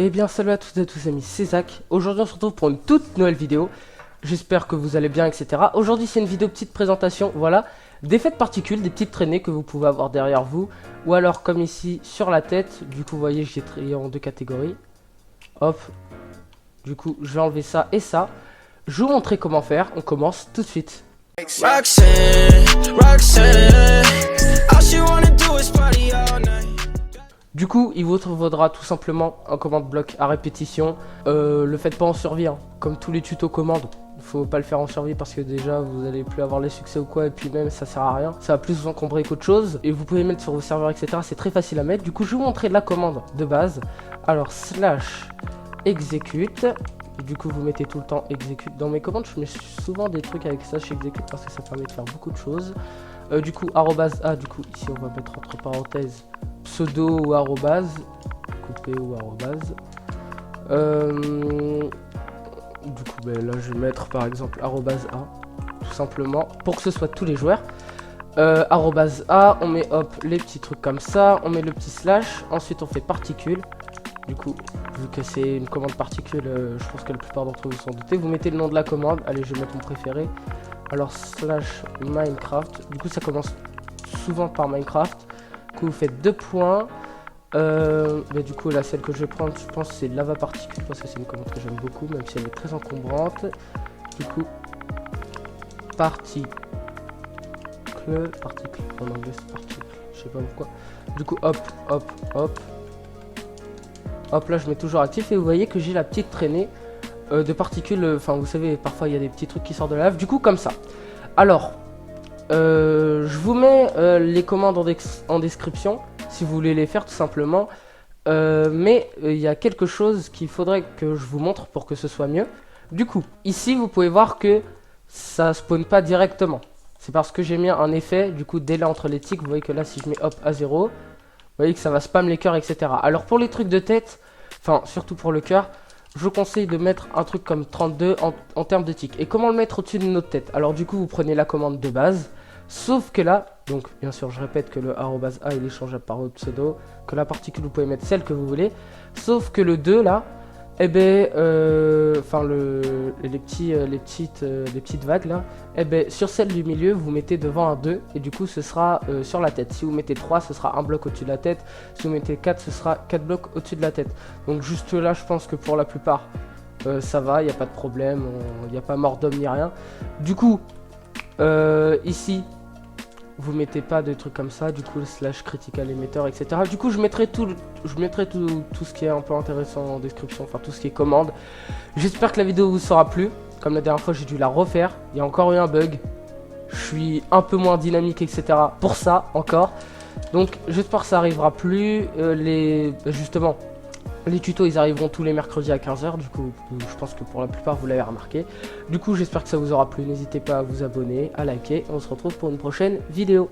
Eh bien salut à toutes et à tous amis, c'est Zach. Aujourd'hui on se retrouve pour une toute nouvelle vidéo. J'espère que vous allez bien, etc. Aujourd'hui c'est une vidéo petite présentation, voilà. D'effets de particules, des petites traînées que vous pouvez avoir derrière vous. Ou alors comme ici sur la tête. Du coup vous voyez j'ai trié en deux catégories. Hop. Du coup je vais enlever ça et ça. Je vais vous montrer comment faire, on commence tout de suite. Roxanne, all she wanna do is party all night. Du coup, il vous faudra tout simplement un commande bloc à répétition. Le faites pas en survie, hein. Comme tous les tutos commandes. Il faut pas le faire en survie parce que déjà vous allez plus avoir les succès ou quoi. Et puis même ça sert à rien. Ça va plus vous encombrer qu'autre chose. Et vous pouvez mettre sur vos serveurs, etc. C'est très facile à mettre. Du coup, je vais vous montrer la commande de base. Alors, slash execute. Du coup, vous mettez tout le temps execute. Dans mes commandes, je mets souvent des trucs avec slash execute parce que ça permet de faire beaucoup de choses. Du coup, arrobase A, du coup, ici on va mettre entre parenthèses pseudo ou arrobase, coupé ou arrobase. Du coup, ben, là je vais mettre par exemple arrobase A, tout simplement, pour que ce soit tous les joueurs. Arrobase A, on met hop les petits trucs comme ça, on met le petit slash, ensuite on fait particule. Du coup, vu que c'est une commande particule, je pense que la plupart d'entre vous s'en doutez. Vous mettez le nom de la commande, allez je vais mettre mon préféré. Alors slash Minecraft, du coup ça commence souvent par Minecraft. Du coup vous faites 2 points. Mais du coup là celle que je vais prendre je pense c'est lava particule parce que c'est une commande que j'aime beaucoup même si elle est très encombrante. Du coup particule en anglais c'est particule, je sais pas pourquoi. Du coup hop là je mets toujours actif et vous voyez que j'ai la petite traînée de particules, enfin vous savez parfois il y a des petits trucs qui sortent de la lave, du coup comme ça. Alors je vous mets les commandes en description si vous voulez les faire tout simplement, mais il y a quelque chose qu'il faudrait que je vous montre pour que ce soit mieux. Du coup ici vous pouvez voir que ça spawn pas directement, c'est parce que j'ai mis un effet du coup délai entre les ticks. Vous voyez que là si je mets hop à 0, vous voyez que ça va spam les cœurs, etc. Alors pour les trucs de tête, enfin surtout pour le cœur, je vous conseille de mettre un truc comme 32 en termes de tick. Et comment le mettre au-dessus de notre tête? Alors du coup vous prenez la commande de base, sauf que là, donc bien sûr je répète que le arrobase A il est changeable par votre pseudo, que la particule vous pouvez mettre celle que vous voulez, sauf que le 2 là, eh ben, enfin les petites vagues là, eh ben sur celle du milieu vous mettez devant un 2 et du coup ce sera sur la tête. Si vous mettez 3 ce sera un bloc au-dessus de la tête, si vous mettez 4 ce sera 4 blocs au-dessus de la tête. Donc juste là je pense que pour la plupart ça va, il n'y a pas de problème, il n'y a pas mort d'homme ni rien. Du coup ici vous mettez pas de trucs comme ça, du coup slash critical emitter, etc. Du coup je mettrai tout ce qui est un peu intéressant en description, enfin tout ce qui est commande. J'espère que la vidéo vous sera plu. Comme la dernière fois j'ai dû la refaire, il y a encore eu un bug, je suis un peu moins dynamique, etc. pour ça encore. Donc j'espère que ça arrivera plus. Justement les tutos ils arriveront tous les mercredis à 15 h, du coup je pense que pour la plupart vous l'avez remarqué. Du coup j'espère que ça vous aura plu, n'hésitez pas à vous abonner, à liker, on se retrouve pour une prochaine vidéo.